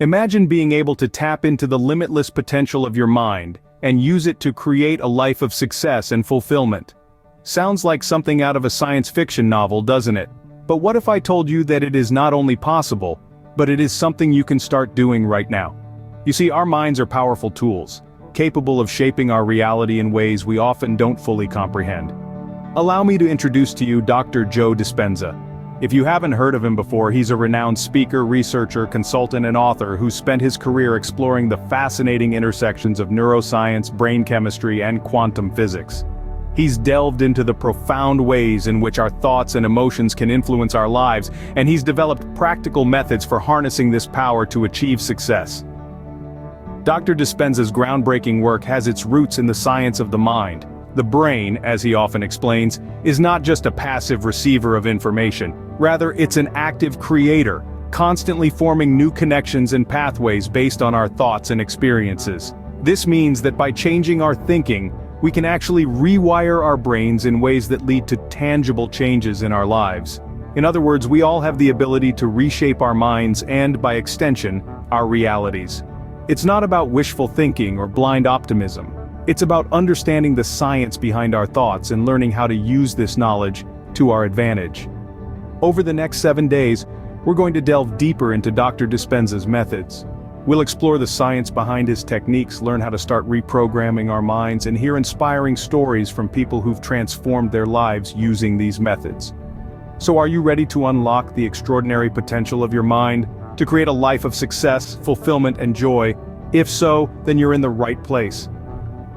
Imagine being able to tap into the limitless potential of your mind and use it to create a life of success and fulfillment. Sounds like something out of a science fiction novel, doesn't it? But what if I told you that it is not only possible, but it is something you can start doing right now? You see, our minds are powerful tools, capable of shaping our reality in ways we often don't fully comprehend. Allow me to introduce to you Dr. Joe Dispenza. If you haven't heard of him before, he's a renowned speaker, researcher, consultant, and author who spent his career exploring the fascinating intersections of neuroscience, brain chemistry, and quantum physics. He's delved into the profound ways in which our thoughts and emotions can influence our lives, and he's developed practical methods for harnessing this power to achieve success. Dr. Dispenza's groundbreaking work has its roots in the science of the mind. The brain, as he often explains, is not just a passive receiver of information. Rather, it's an active creator, constantly forming new connections and pathways based on our thoughts and experiences. This means that by changing our thinking, we can actually rewire our brains in ways that lead to tangible changes in our lives. In other words, we all have the ability to reshape our minds and, by extension, our realities. It's not about wishful thinking or blind optimism. It's about understanding the science behind our thoughts and learning how to use this knowledge to our advantage. Over the next 7 days, we're going to delve deeper into Dr. Dispenza's methods. We'll explore the science behind his techniques, learn how to start reprogramming our minds, and hear inspiring stories from people who've transformed their lives using these methods. So are you ready to unlock the extraordinary potential of your mind, to create a life of success, fulfillment, and joy? If so, then you're in the right place.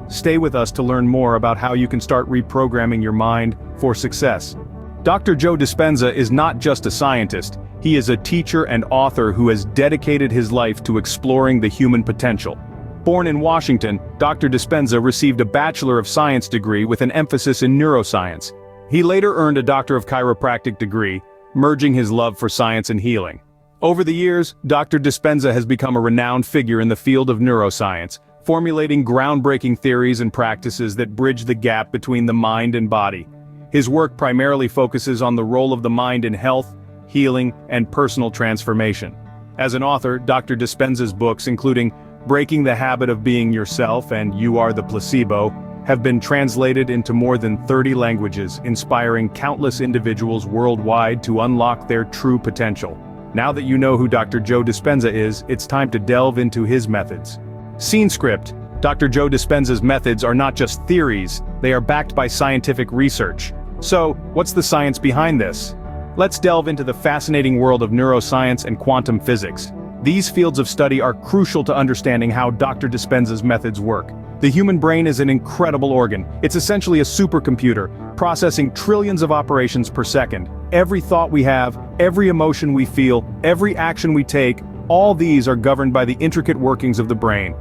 Stay with us to learn more about how you can start reprogramming your mind for success. Dr. Joe Dispenza is not just a scientist, he is a teacher and author who has dedicated his life to exploring the human potential. Born in Washington, Dr. Dispenza received a Bachelor of Science degree with an emphasis in neuroscience. He later earned a Doctor of Chiropractic degree, merging his love for science and healing. Over the years, Dr. Dispenza has become a renowned figure in the field of neuroscience, formulating groundbreaking theories and practices that bridge the gap between the mind and body. His work primarily focuses on the role of the mind in health, healing, and personal transformation. As an author, Dr. Dispenza's books, including Breaking the Habit of Being Yourself and You Are the Placebo, have been translated into more than 30 languages, inspiring countless individuals worldwide to unlock their true potential. Now that you know who Dr. Joe Dispenza is, it's time to delve into his methods. Scene script. Dr. Joe Dispenza's methods are not just theories, they are backed by scientific research. So, what's the science behind this? Let's delve into the fascinating world of neuroscience and quantum physics. These fields of study are crucial to understanding how Dr. Dispenza's methods work. The human brain is an incredible organ. It's essentially a supercomputer, processing trillions of operations per second. Every thought we have, every emotion we feel, every action we take, all these are governed by the intricate workings of the brain.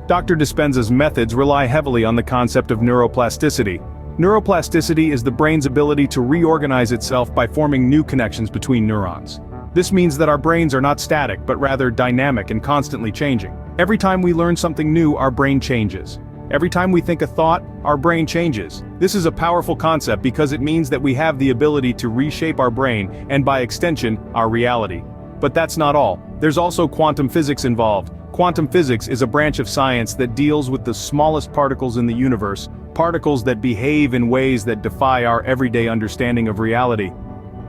Dr. Dispenza's methods rely heavily on the concept of neuroplasticity. Neuroplasticity is the brain's ability to reorganize itself by forming new connections between neurons. This means that our brains are not static, but rather dynamic and constantly changing. Every time we learn something new, our brain changes. Every time we think a thought, our brain changes. This is a powerful concept because it means that we have the ability to reshape our brain, and by extension, our reality. But that's not all. There's also quantum physics involved. Quantum physics is a branch of science that deals with the smallest particles in the universe, particles that behave in ways that defy our everyday understanding of reality.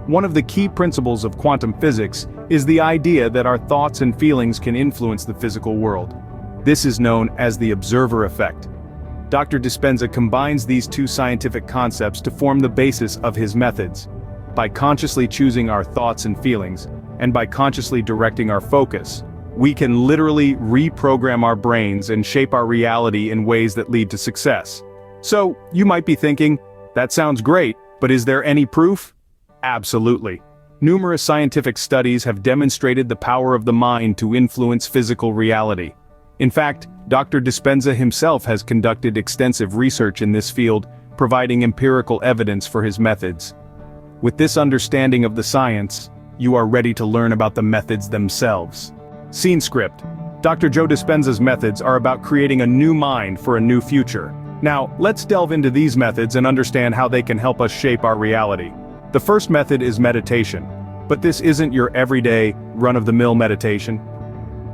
One of the key principles of quantum physics is the idea that our thoughts and feelings can influence the physical world. This is known as the observer effect. Dr. Dispenza combines these two scientific concepts to form the basis of his methods. By consciously choosing our thoughts and feelings, and by consciously directing our focus, we can literally reprogram our brains and shape our reality in ways that lead to success. So, you might be thinking, that sounds great, but is there any proof? Absolutely. Numerous scientific studies have demonstrated the power of the mind to influence physical reality. In fact, Dr. Dispenza himself has conducted extensive research in this field, providing empirical evidence for his methods. With this understanding of the science, you are ready to learn about the methods themselves. Scene script. Dr. Joe Dispenza's methods are about creating a new mind for a new future. Now, let's delve into these methods and understand how they can help us shape our reality. The first method is meditation. But this isn't your everyday, run-of-the-mill meditation.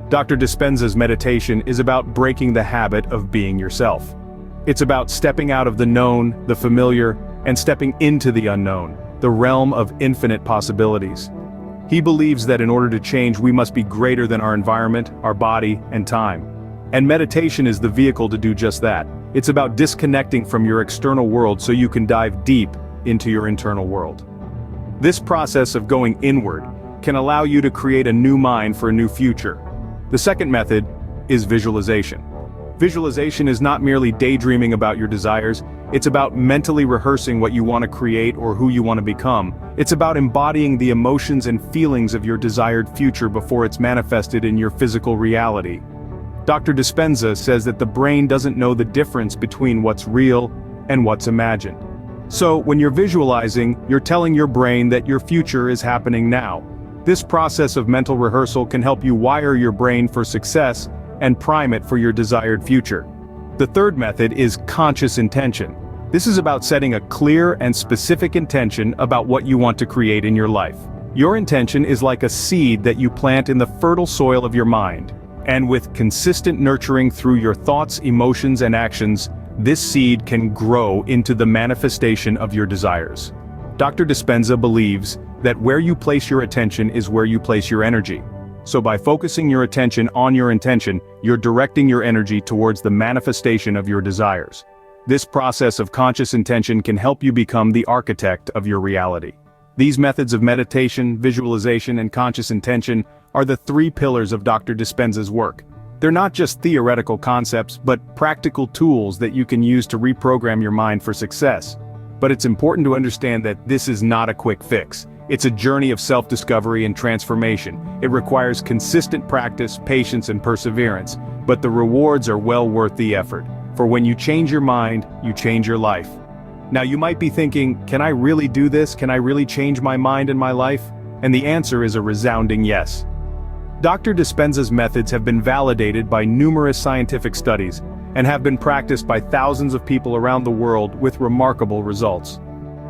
Dr. Dispenza's meditation is about breaking the habit of being yourself. It's about stepping out of the known, the familiar, and stepping into the unknown, the realm of infinite possibilities. He believes that in order to change, we must be greater than our environment, our body, and time. And meditation is the vehicle to do just that. It's about disconnecting from your external world so you can dive deep into your internal world. This process of going inward can allow you to create a new mind for a new future. The second method is visualization. Visualization is not merely daydreaming about your desires, it's about mentally rehearsing what you want to create or who you want to become. It's about embodying the emotions and feelings of your desired future before it's manifested in your physical reality. Dr. Dispenza says that the brain doesn't know the difference between what's real and what's imagined. So, when you're visualizing, you're telling your brain that your future is happening now. This process of mental rehearsal can help you wire your brain for success and prime it for your desired future. The third method is conscious intention. This is about setting a clear and specific intention about what you want to create in your life. Your intention is like a seed that you plant in the fertile soil of your mind. And with consistent nurturing through your thoughts, emotions, and actions, this seed can grow into the manifestation of your desires. Dr. Dispenza believes that where you place your attention is where you place your energy. So by focusing your attention on your intention, you're directing your energy towards the manifestation of your desires. This process of conscious intention can help you become the architect of your reality. These methods of meditation, visualization, and conscious intention are the three pillars of Dr. Dispenza's work. They're not just theoretical concepts, but practical tools that you can use to reprogram your mind for success. But it's important to understand that this is not a quick fix. It's a journey of self-discovery and transformation. It requires consistent practice, patience, and perseverance, but the rewards are well worth the effort. For when you change your mind, you change your life. Now you might be thinking, can I really do this? Can I really change my mind and my life? And the answer is a resounding yes. Dr. Dispenza's methods have been validated by numerous scientific studies and have been practiced by thousands of people around the world with remarkable results.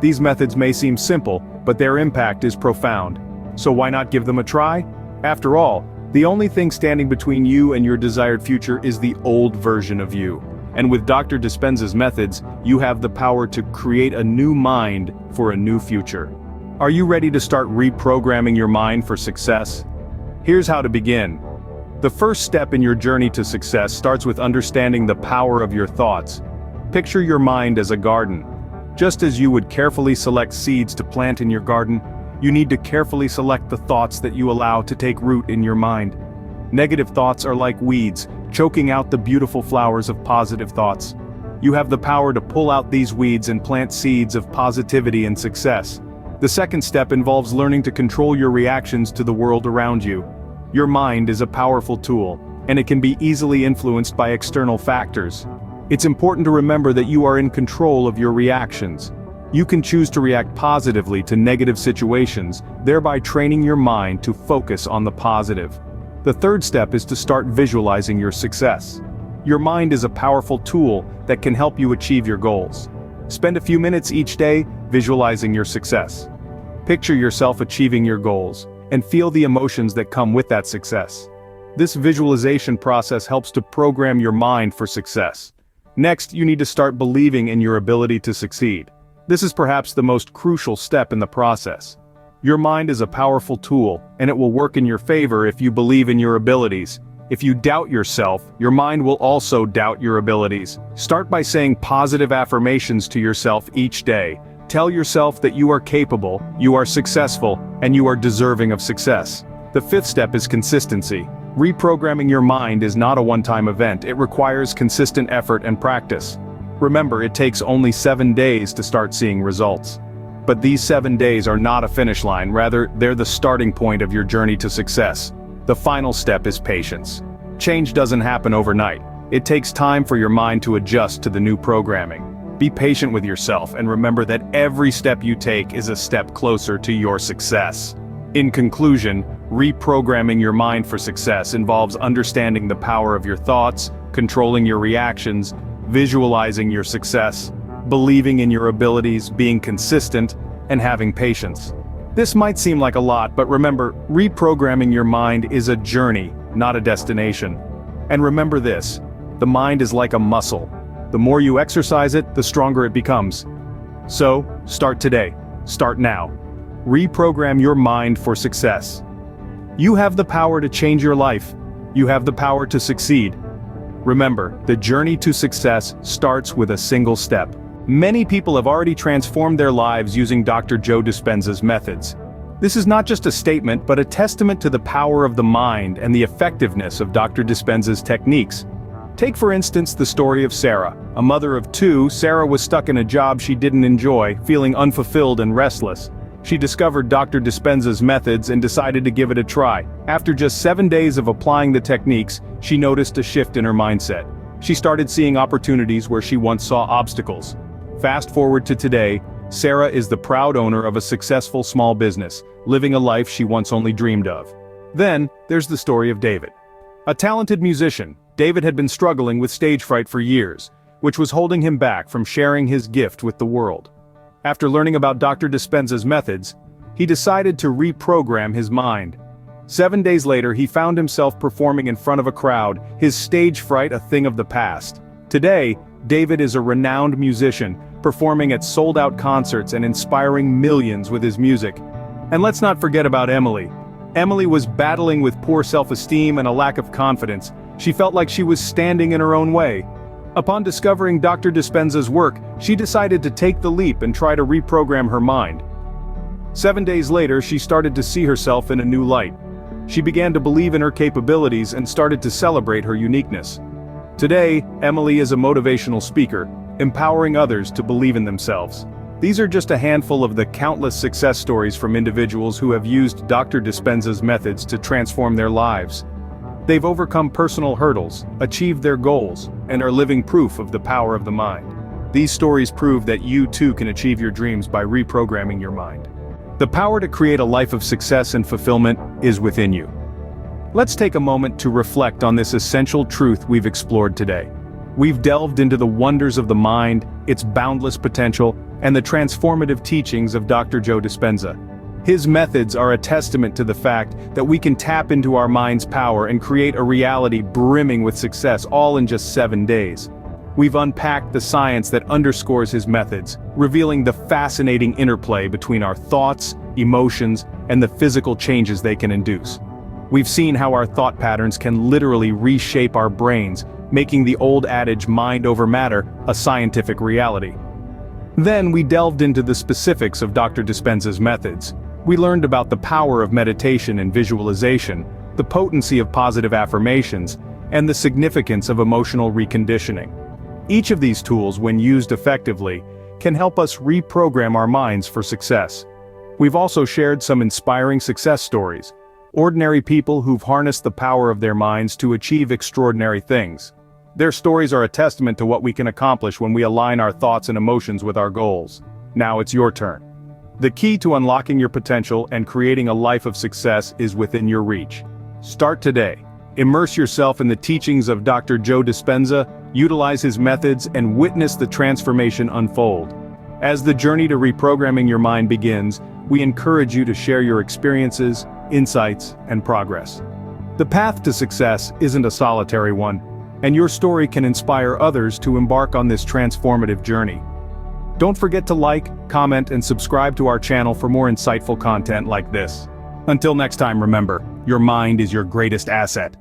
These methods may seem simple, but their impact is profound. So why not give them a try? After all, the only thing standing between you and your desired future is the old version of you. And with Dr. Dispenza's methods, you have the power to create a new mind for a new future. Are you ready to start reprogramming your mind for success? Here's how to begin. The first step in your journey to success starts with understanding the power of your thoughts. Picture your mind as a garden. Just as you would carefully select seeds to plant in your garden, you need to carefully select the thoughts that you allow to take root in your mind. Negative thoughts are like weeds, choking out the beautiful flowers of positive thoughts. You have the power to pull out these weeds and plant seeds of positivity and success. The second step involves learning to control your reactions to the world around you. Your mind is a powerful tool, and it can be easily influenced by external factors. It's important to remember that you are in control of your reactions. You can choose to react positively to negative situations, thereby training your mind to focus on the positive. The third step is to start visualizing your success. Your mind is a powerful tool that can help you achieve your goals. Spend a few minutes each day visualizing your success. Picture yourself achieving your goals, and feel the emotions that come with that success. This visualization process helps to program your mind for success. Next, you need to start believing in your ability to succeed. This is perhaps the most crucial step in the process. Your mind is a powerful tool, and it will work in your favor if you believe in your abilities. If you doubt yourself, your mind will also doubt your abilities. Start by saying positive affirmations to yourself each day. Tell yourself that you are capable, you are successful, and you are deserving of success. The fifth step is consistency. Reprogramming your mind is not a one-time event. It requires consistent effort and practice. Remember, it takes only 7 days to start seeing results. But these 7 days are not a finish line, rather, they're the starting point of your journey to success. The final step is patience. Change doesn't happen overnight. It takes time for your mind to adjust to the new programming. Be patient with yourself and remember that every step you take is a step closer to your success. In conclusion, reprogramming your mind for success involves understanding the power of your thoughts, controlling your reactions, visualizing your success, believing in your abilities, being consistent, and having patience. This might seem like a lot, but remember, reprogramming your mind is a journey, not a destination. And remember this, the mind is like a muscle. The more you exercise it, the stronger it becomes. So, start today. Start now. Reprogram your mind for success. You have the power to change your life. You have the power to succeed. Remember, the journey to success starts with a single step. Many people have already transformed their lives using Dr. Joe Dispenza's methods. This is not just a statement, but a testament to the power of the mind and the effectiveness of Dr. Dispenza's techniques. Take for instance the story of Sarah. A mother of two, Sarah was stuck in a job she didn't enjoy, feeling unfulfilled and restless. She discovered Dr. Dispenza's methods and decided to give it a try. After just 7 days of applying the techniques, she noticed a shift in her mindset. She started seeing opportunities where she once saw obstacles. Fast forward to today, Sarah is the proud owner of a successful small business, living a life she once only dreamed of. Then, there's the story of David. A talented musician, David had been struggling with stage fright for years, which was holding him back from sharing his gift with the world. After learning about Dr. Dispenza's methods, he decided to reprogram his mind. 7 days later, he found himself performing in front of a crowd, his stage fright a thing of the past. Today, David is a renowned musician, performing at sold-out concerts and inspiring millions with his music. And let's not forget about Emily. Emily was battling with poor self-esteem and a lack of confidence. She felt like she was standing in her own way. Upon discovering Dr. Dispenza's work, she decided to take the leap and try to reprogram her mind. 7 days later, she started to see herself in a new light. She began to believe in her capabilities and started to celebrate her uniqueness. Today, Emily is a motivational speaker, empowering others to believe in themselves. These are just a handful of the countless success stories from individuals who have used Dr. Dispenza's methods to transform their lives. They've overcome personal hurdles, achieved their goals, and are living proof of the power of the mind. These stories prove that you too can achieve your dreams by reprogramming your mind. The power to create a life of success and fulfillment is within you. Let's take a moment to reflect on this essential truth we've explored today. We've delved into the wonders of the mind, its boundless potential, and the transformative teachings of Dr. Joe Dispenza. His methods are a testament to the fact that we can tap into our mind's power and create a reality brimming with success all in just 7 days. We've unpacked the science that underscores his methods, revealing the fascinating interplay between our thoughts, emotions, and the physical changes they can induce. We've seen how our thought patterns can literally reshape our brains, making the old adage mind over matter a scientific reality. Then we delved into the specifics of Dr. Dispenza's methods. We learned about the power of meditation and visualization, the potency of positive affirmations, and the significance of emotional reconditioning. Each of these tools, when used effectively, can help us reprogram our minds for success. We've also shared some inspiring success stories, ordinary people who've harnessed the power of their minds to achieve extraordinary things. Their stories are a testament to what we can accomplish when we align our thoughts and emotions with our goals. Now it's your turn. The key to unlocking your potential and creating a life of success is within your reach. Start today. Immerse yourself in the teachings of Dr. Joe Dispenza, utilize his methods, and witness the transformation unfold. As the journey to reprogramming your mind begins, we encourage you to share your experiences, insights, and progress. The path to success isn't a solitary one, and your story can inspire others to embark on this transformative journey. Don't forget to like, comment, and subscribe to our channel for more insightful content like this. Until next time, remember, your mind is your greatest asset.